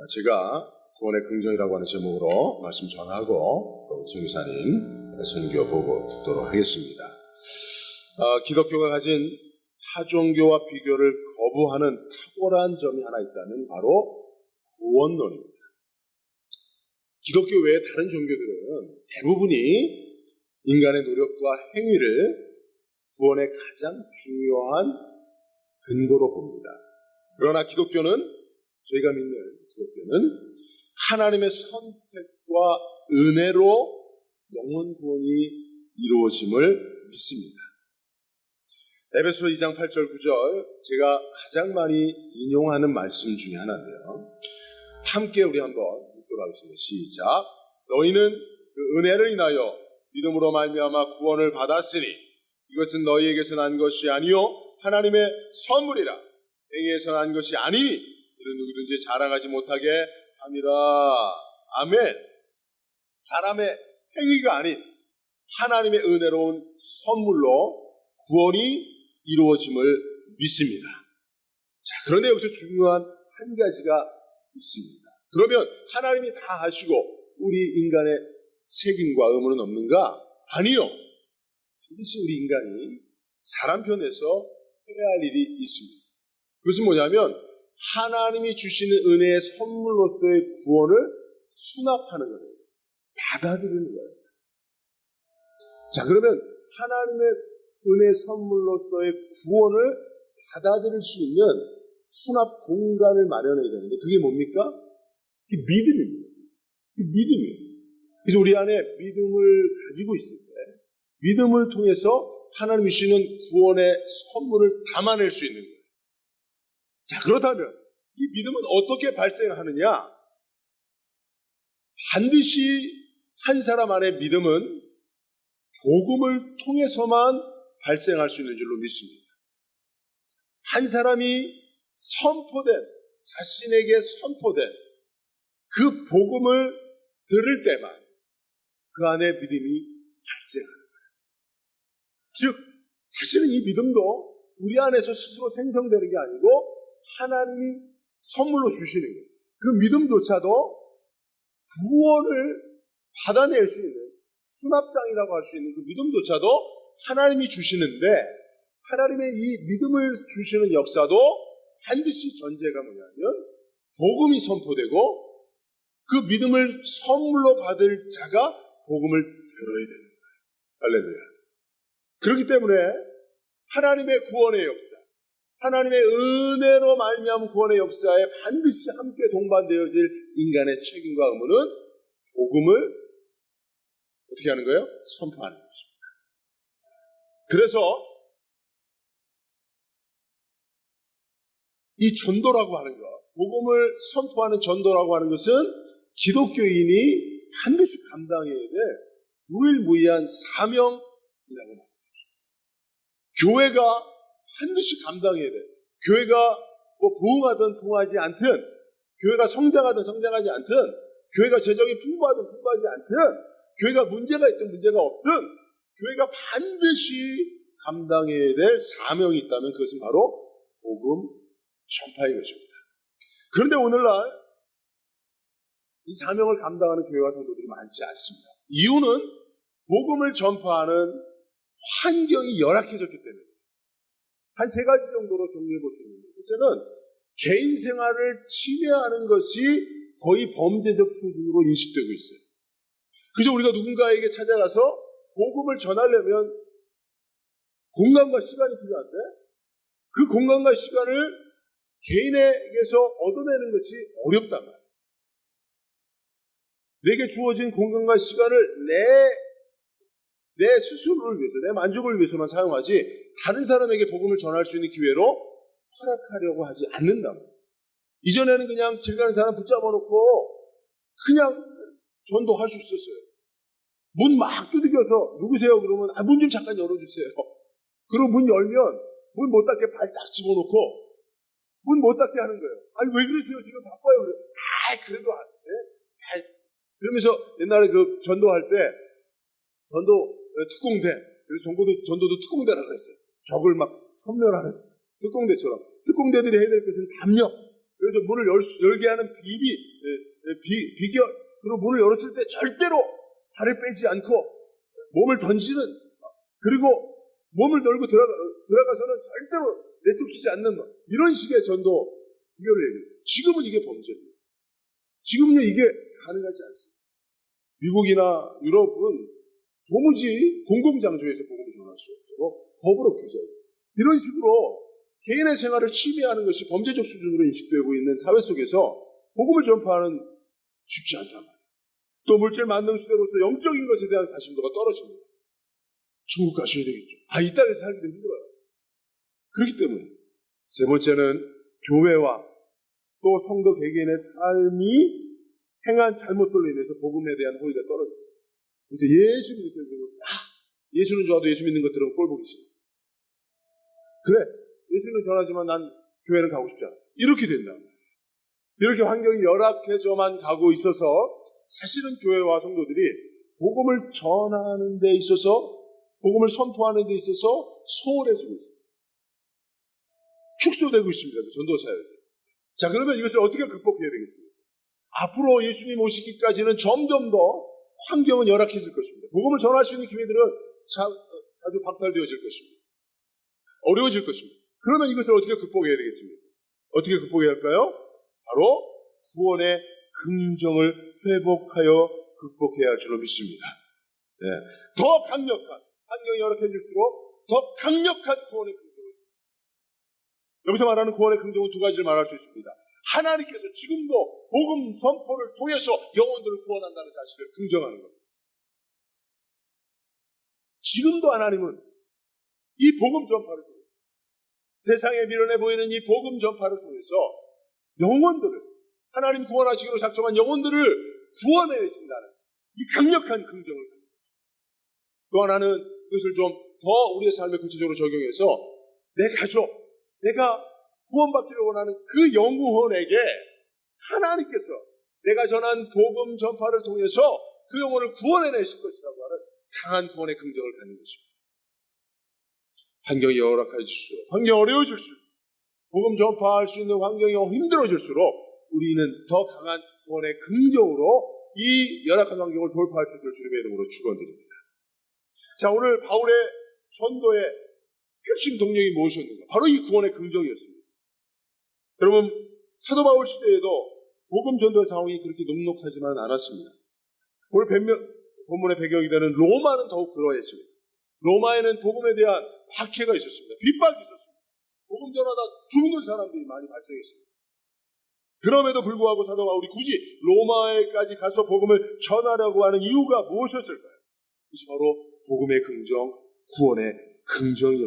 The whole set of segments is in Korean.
제가 구원의 긍정이라고 하는 제목으로 말씀 전하고 또 정교사님 설교 보고 듣도록 하겠습니다. 기독교가 가진 타종교와 비교를 거부하는 탁월한 점이 하나 있다면 바로 구원론입니다. 기독교 외의 다른 종교들은 대부분이 인간의 노력과 행위를 구원의 가장 중요한 근거로 봅니다. 그러나 기독교는, 저희가 믿는 기독교는 하나님의 선택과 은혜로 영혼 구원이 이루어짐을 믿습니다. 에베소 2장 8절 9절 제가 가장 많이 인용하는 말씀 중에 하나인데요. 함께 우리 한번 읽도록 하겠습니다. 시작. 너희는 그 은혜를 인하여 믿음으로 말미암아 구원을 받았으니 이것은 너희에게서 난 것이 아니요 하나님의 선물이라. 행위에서 난 것이 아니니 이는 누구든지 자랑하지 못하게 함이라. 아멘. 사람의 행위가 아닌 하나님의 은혜로운 선물로 구원이 이루어짐을 믿습니다. 자, 그런데 여기서 중요한 한 가지가 있습니다. 그러면 하나님이 다 하시고 우리 인간의 책임과 의무는 없는가? 아니요. 반드시 우리 인간이 사람 편에서 해야 할 일이 있습니다. 그것은 뭐냐면 하나님이 주시는 은혜의 선물로서의 구원을 수납하는 거예요. 받아들이는 거예요. 자, 그러면 하나님의 은혜의 선물로서의 구원을 받아들일 수 있는 수납 공간을 마련해야 되는데 그게 뭡니까? 그게 믿음입니다. 그게 믿음이에요. 그래서 우리 안에 믿음을 가지고 있을 때 믿음을 통해서 하나님이 주시는 구원의 선물을 담아낼 수 있는 거예요. 자, 그렇다면 이 믿음은 어떻게 발생하느냐? 반드시 한 사람 안의 믿음은 복음을 통해서만 발생할 수 있는 줄로 믿습니다. 한 사람이 자신에게 선포된 그 복음을 들을 때만 그 안에 믿음이 발생하는 거예요. 즉, 사실은 이 믿음도 우리 안에서 스스로 생성되는 게 아니고 하나님이 선물로 주시는 거예요. 그 믿음조차도 구원을 받아낼 수 있는 수납장이라고 할 수 있는 그 믿음조차도 하나님이 주시는데 하나님의 이 믿음을 주시는 역사도 반드시 전제가 뭐냐면 복음이 선포되고 그 믿음을 선물로 받을 자가 복음을 들어야 되는 거예요. 할렐루야. 그렇기 때문에 하나님의 구원의 역사, 하나님의 은혜로 말미암은 구원의 역사에 반드시 함께 동반되어질 인간의 책임과 의무는 복음을 어떻게 하는 거예요? 선포하는 것입니다. 그래서 이 전도라고 하는 것, 복음을 선포하는 전도라고 하는 것은 기독교인이 반드시 감당해야 될 유일무이한 사명이라고 말해주십니다. 교회가 반드시 감당해야 돼. 교회가 부흥하든 부흥하지 않든, 교회가 성장하든 성장하지 않든, 교회가 재정이 풍부하든 풍부하지 않든, 교회가 문제가 있든 문제가 없든, 교회가 반드시 감당해야 될 사명이 있다면 그것은 바로 복음 전파인 것입니다. 그런데 오늘날 이 사명을 감당하는 교회와 성도들이 많지 않습니다. 이유는 복음을 전파하는 환경이 열악해졌기 때문에 한 세 가지 정도로 정리해 볼 수 있는데, 첫째는 개인 생활을 침해하는 것이 거의 범죄적 수준으로 인식되고 있어요. 그래서 우리가 누군가에게 찾아가서 복음을 전하려면 공간과 시간이 필요한데 그 공간과 시간을 개인에게서 얻어내는 것이 어렵단 말이에요. 내게 주어진 공간과 시간을 내 스스로를 위해서, 내 만족을 위해서만 사용하지 다른 사람에게 복음을 전할 수 있는 기회로 허락하려고 하지 않는다. 이전에는 그냥 길 가는 사람 붙잡아 놓고 그냥 전도할 수 있었어요. 문 막 두들겨서 누구세요? 그러면 문 좀 잠깐 열어주세요. 그리고 문 열면 문 못 닫게 발 딱 집어넣고 문 못 닫게 하는 거예요. 아니 왜 그러세요? 지금 바빠요. 그래도 안 돼. 그러면서 옛날에 그 전도할 때 전도 특공대, 그래서 전도도 특공대라고 했어요. 적을 막 섬멸하는 특공대처럼. 특공대들이 해야 될 것은 담력, 그래서 문을 열게 하는 비결, 그리고 문을 열었을 때 절대로 발을 빼지 않고 몸을 던지는, 그리고 몸을 열고 들어가서는 절대로 내쫓기지 않는 이런 식의 전도 비결을 얘기해요. 지금은 이게 범죄입니다. 지금은요 이게 가능하지 않습니다. 미국이나 유럽은 도무지 공공장소에서 복음을 전할 수 없도록 법으로 규제하고 있어요. 이런 식으로 개인의 생활을 침해하는 것이 범죄적 수준으로 인식되고 있는 사회 속에서 복음을 전파하는 쉽지 않단 말이에요. 또 물질 만능 시대로서 영적인 것에 대한 관심도가 떨어집니다. 천국 가셔야 되겠죠. 이 땅에서 살기도 힘들어요. 그렇기 때문에 세 번째는 교회와 또 성도 개개인의 삶이 행한 잘못들로 인해서 복음에 대한 호의가 떨어졌어요. 그래서 예수 믿으세요. 예수는 좋아도 예수 믿는 것들은 꼴 보기 싫어. 그래, 예수는 전하지만 난 교회는 가고 싶지 않아. 이렇게 된단 말이에요. 이렇게 환경이 열악해져만 가고 있어서 사실은 교회와 성도들이 복음을 전하는 데 있어서, 복음을 선포하는 데 있어서 소홀해지고 있습니다. 축소되고 있습니다. 전도 사역이. 자, 그러면 이것을 어떻게 극복해야 되겠습니까? 앞으로 예수님 오시기까지는 점점 더 환경은 열악해질 것입니다. 복음을 전할 수 있는 기회들은 자주 박탈되어질 것입니다. 어려워질 것입니다. 그러면 이것을 어떻게 극복해야 되겠습니까? 어떻게 극복해야 할까요? 바로 구원의 긍정을 회복하여 극복해야 할 줄로 믿습니다. 네. 더 강력한, 환경이 열악해질수록 더 강력한 구원의 긍정. 여기서 말하는 구원의 긍정은 두 가지를 말할 수 있습니다. 하나님께서 지금도 복음 선포를 통해서 영혼들을 구원한다는 사실을 긍정하는 겁니다. 지금도 하나님은 이 복음 전파를 통해서, 세상에 미련해 보이는 이 복음 전파를 통해서 영혼들을, 하나님 구원하시기로 작정한 영혼들을 구원해내신다는 이 강력한 긍정을 합니다. 또 하나는 그것을 좀 더 우리의 삶에 구체적으로 적용해서 내 가족, 내가 구원받기를 원하는 그 영혼에게 하나님께서 내가 전한 복음 전파를 통해서 그 영혼을 구원해내실 것이라고 하는 강한 구원의 긍정을 갖는 것입니다. 환경이 열악해질수록, 환경이 어려워질수록, 복음 전파할 수 있는 환경이 힘들어질수록 우리는 더 강한 구원의 긍정으로 이 열악한 환경을 돌파할 수 있도록 주님의 이름으로 축원드립니다. 자, 오늘 바울의 전도의 핵심 동력이 무엇이었는가? 바로 이 구원의 긍정이었습니다. 여러분, 사도 바울 시대에도 복음 전도의 상황이 그렇게 녹록하지만 않았습니다. 오늘 본문의 배경이 되는 로마는 더욱 그러했습니다. 로마에는 복음에 대한 박해가 있었습니다. 핍박이 있었습니다. 복음 전하다 죽는 사람들이 많이 발생했습니다. 그럼에도 불구하고 사도 바울이 굳이 로마에까지 가서 복음을 전하려고 하는 이유가 무엇이었을까요? 그것이 바로 복음의 긍정, 구원의 긍정이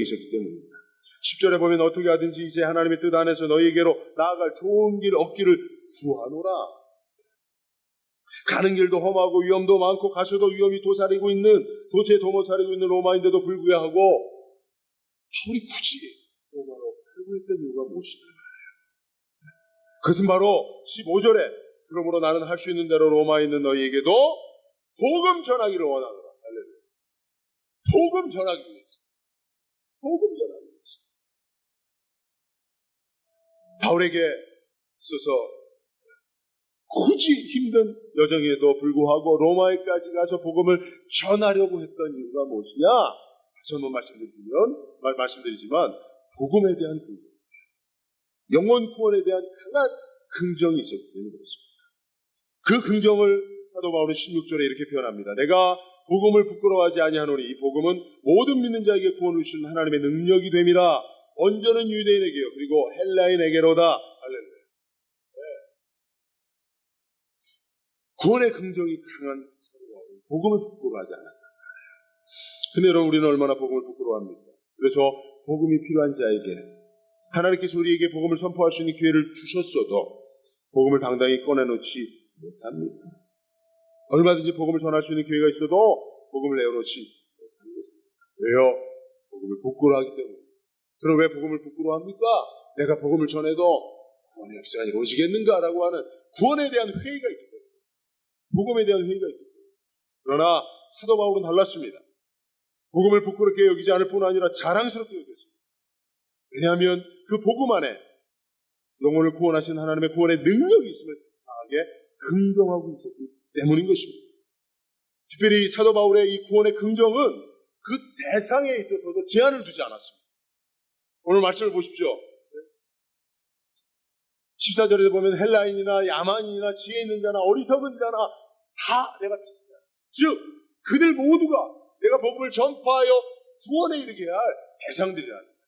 있었기 때문입니다. 10절에 보면 어떻게 하든지 이제 하나님의 뜻 안에서 너희에게로 나아갈 좋은 길 얻기를 구하노라. 가는 길도 험하고 위험도 많고 가서도 위험이 도저히 도모사리고 있는 로마인데도 불구하고 바울이 굳이 로마로 가려고 했던 이유가 무엇이냐 말이에요. 그것은 바로 15절에 그러므로 나는 할 수 있는 대로 로마에 있는 너희에게도 복음 전하기를 원하노라. 할렐루야. 복음 전하기 위해서. 복음 전하기 위해서. 바울에게 있어서 굳이 힘든 여정에도 불구하고 로마에까지 가서 복음을 전하려고 했던 이유가 무엇이냐? 다시 한번 말씀드리지만 복음에 대한 긍정, 영혼 구원에 대한 강한 긍정이 있었기 때문에 그렇습니다. 그 긍정을 사도 바울은 16절에 이렇게 표현합니다. 내가 복음을 부끄러워하지 아니하노니 이 복음은 모든 믿는 자에게 구원을 주시는 하나님의 능력이 됨이라. 먼저는 유대인에게요 그리고 헬라인에게로다. 할렐루야. 구원의 긍정이 강한 사도바울은 복음을 부끄러워하지 않았다. 근데 여러분, 우리는 얼마나 복음을 부끄러워합니까? 그래서 복음이 필요한 자에게 하나님께서 우리에게 복음을 선포할 수 있는 기회를 주셨어도 복음을 당당히 꺼내놓지 못합니다. 얼마든지 복음을 전할 수 있는 기회가 있어도 복음을 내어놓지 못하는 것입니다. 왜요? 복음을 부끄러워하기 때문에. 그럼 왜 복음을 부끄러워합니까? 내가 복음을 전해도 구원의 역사가 이루어지겠는가라고 하는 구원에 대한 회의가 있기 때문에. 복음에 대한 회의가 있기 때문에. 그러나 사도 바울은 달랐습니다. 복음을 부끄럽게 여기지 않을 뿐 아니라 자랑스럽게 여겼습니다. 왜냐하면 그 복음 안에 영혼을 구원하신 하나님의 구원의 능력이 있음을 강하게 긍정하고 있었기 때문인 것입니다. 특별히 사도 바울의 이 구원의 긍정은 그 대상에 있어서도 제한을 두지 않았습니다. 오늘 말씀을 보십시오. 14절에 보면 헬라인이나 야만인이나 지혜 있는 자나 어리석은 자나 다 내가 빚습니다. 즉 그들 모두가 내가 복음을 전파하여 구원에 이르게 할 대상들이라는 거예요.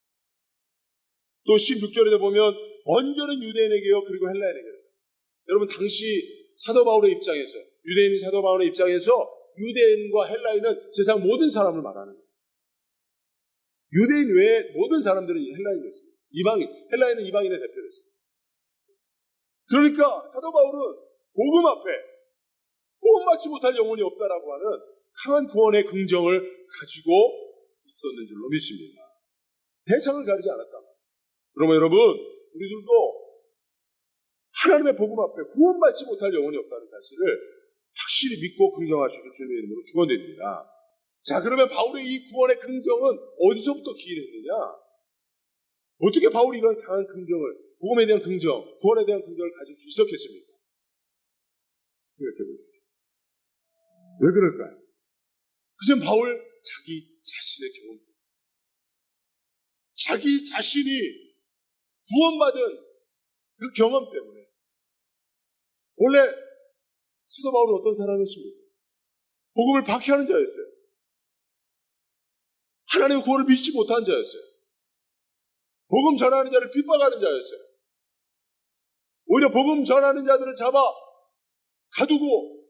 또 16절에 보면 먼저는 유대인에게요 그리고 헬라인에게요. 여러분 당시 사도 바울의 입장에서 유대인인 사도 바울의 입장에서 유대인과 헬라인은 세상 모든 사람을 말하는 거예요. 유대인 외에 모든 사람들은 헬라인이었어요. 헬라인은 이방인의 대표였어요. 그러니까 사도 바울은 복음 앞에 구원받지 못할 영혼이 없다라고 하는 강한 구원의 긍정을 가지고 있었는 줄로 믿습니다. 대상을 가리지 않았다. 그러면 여러분 우리들도 하나님의 복음 앞에 구원받지 못할 영혼이 없다는 사실을 확실히 믿고 긍정할 수 있는 주님의 이름으로 축원드립니다. 자, 그러면 바울의 이 구원의 긍정은 어디서부터 기인했느냐? 어떻게 바울이 이런 강한 긍정을, 복음에 대한 긍정, 구원에 대한 긍정을 가질 수 있었겠습니까? 생각해 보십시오. 왜 그럴까요? 그전 바울 자기 자신의 경험, 자기 자신이 구원받은 그 경험 때문에 원래 사도 바울은 어떤 사람이었습니까? 복음을 박해하는 자였어요. 하나님의 구원을 믿지 못한 자였어요. 복음 전하는 자를 핍박하는 자였어요. 오히려 복음 전하는 자들을 잡아 가두고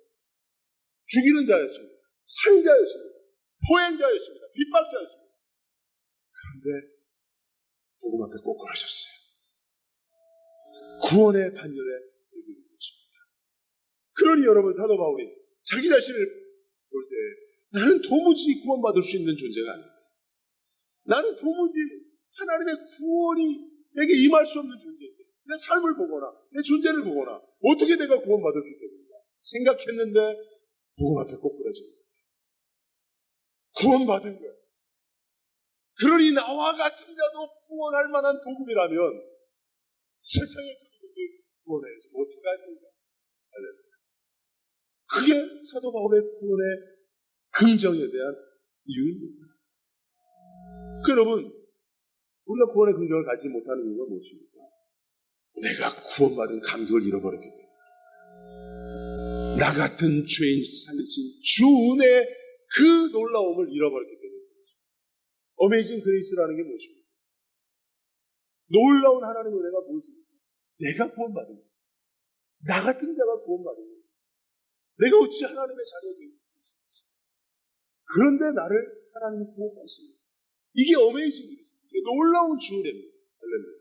죽이는 자였습니다. 살인자였습니다. 포행자였습니다. 핍박자였습니다. 그런데 복음 앞에 꼬꾸라졌어요. 구원의 반열에 들게 된 것입니다. 그러니 여러분 사도 바울이 자기 자신을 볼 때 나는 도무지 구원받을 수 있는 존재가 아닌데, 나는 도무지 하나님의 구원이 내게 임할 수 없는 존재인데, 내 삶을 보거나 내 존재를 보거나 어떻게 내가 구원받을 수 있겠는가 생각했는데 복음 앞에 꼬꾸라진 거예요. 구원받은 거예요. 그러니 나와 같은 자도 구원할 만한 복음이라면 세상의 그 누구를 구원해야지 어떻게 하겠는가. 그게 사도 바울의 구원의 긍정에 대한 이유입니다. 여러분, 우리가 구원의 긍정을 가지지 못하는 이유가 무엇입니까? 내가 구원받은 감격을 잃어버렸기 때문에. 나 같은 죄인 살리신 주 은혜의 그 놀라움을 잃어버렸기 때문에. 어메이징 그레이스라는 게 무엇입니까? 놀라운 하나님의 은혜가 무엇입니까? 내가 구원받은 거예요. 나 같은 자가 구원받은 거예요. 내가 어찌 하나님의 자녀가 될 수 있습니까? 그런데 나를 하나님이 구원하십니다. 이게 어메이징 그레이스입니다. 이게 놀라운 주 은혜입니다. 할렐루야.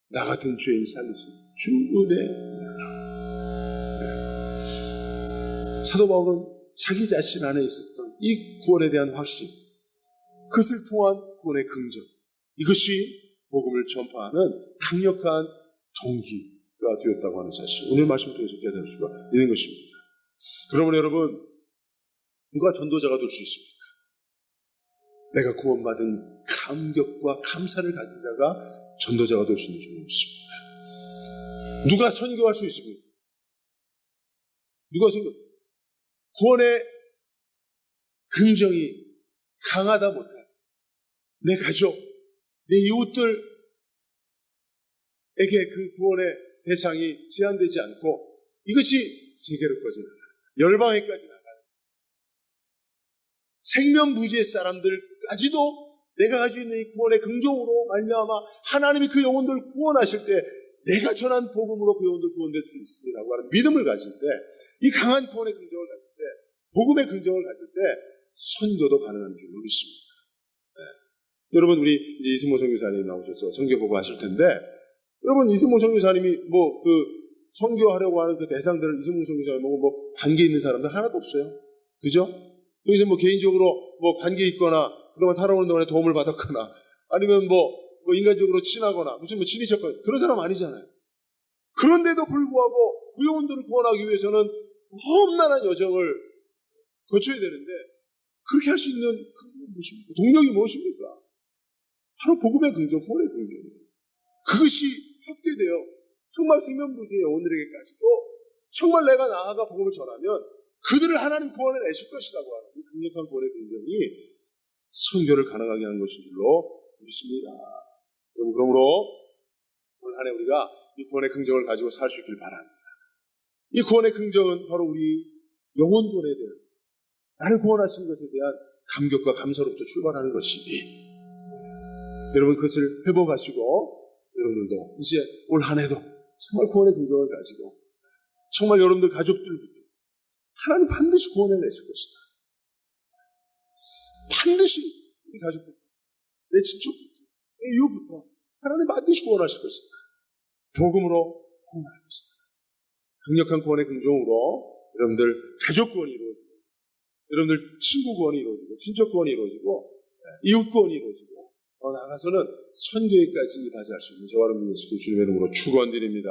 나 같은 죄인 살리신 주 은혜. 사도 바울은 자기 자신 안에 있었던 이 구원에 대한 확신, 그것을 통한 구원의 긍정, 이것이 복음을 전파하는 강력한 동기가 되었다고 하는 사실, 오늘 말씀 통해서 깨달을 수가 있는 것입니다. 그러면 여러분, 누가 전도자가 될 수 있습니까? 내가 구원받은 감격과 감사를 가진 자가 전도자가 될 수 있는 줄 믿습니다. 누가 선교할 수 있습니까? 누가 선교? 구원의 긍정이 강하다 못해 내 가족, 내 이웃들에게 그 구원의 대상이 제한되지 않고 이것이 세계로까지 나가는, 열방에까지 나가는, 생명부지의 사람들까지도 내가 가지고 있는 이 구원의 긍정으로 말미암아 하나님이 그 영혼들을 구원하실 때 내가 전한 복음으로 그 영혼들 구원될 수 있으리라고 하는 믿음을 가질 때, 이 강한 구원의 긍정을 가질 때, 복음의 긍정을 가질 때 선교도 가능한 줄로 믿습니다. 네. 여러분, 우리 이제 이승모 선교사님 나오셔서 선교 보고 하실 텐데, 여러분 이승모 선교사님이 선교하려고 하는 그 대상들을 이승모 선교사님하고 관계 있는 사람들 하나도 없어요. 그죠? 여기서 개인적으로 관계 있거나 그동안 살아오는 동안에 도움을 받았거나 아니면 인간적으로 친하거나 무슨 친이셨거나 그런 사람 아니잖아요. 그런데도 불구하고 그 영혼들을 구원하기 위해서는 험난한 여정을 거쳐야 되는데, 그렇게 할 수 있는 무엇입니까? 동력이 무엇입니까? 바로 복음의 긍정, 구원의 긍정이에요. 그것이 확대되어 정말 생명부지의 영혼들에게까지도 정말 내가 나아가 복음을 전하면 그들을 하나님 구원해 내실 것이라고 하는 이 강력한 구원의 긍정이 선교를 가능하게 하는 것인 줄로 믿습니다. 여러분, 그러므로 올 한 해 우리가 이 구원의 긍정을 가지고 살 수 있길 바랍니다. 이 구원의 긍정은 바로 우리 영혼 구원에 대한, 나를 구원하신 것에 대한 감격과 감사로부터 출발하는 것이니 여러분 그것을 회복하시고 여러분들도 이제 올 한 해도 정말 구원의 긍정을 가지고 정말 여러분들 가족들부터 하나님 반드시 구원해 내실 것이다. 반드시 우리 가족부터, 내 친척부터, 내 이웃부터 하나님 반드시 구원하실 것이다. 복음으로 구원할 것이다. 강력한 구원의 긍정으로 여러분들 가족 구원이 이루어지고 여러분들 친구 구원이 이루어지고 친척 구원이 이루어지고 이웃 구원이 이루어지고 나아가서는 선교회까지 이바지할 수 있는 저와 여러분 예수 주님의 이름으로 축원드립니다.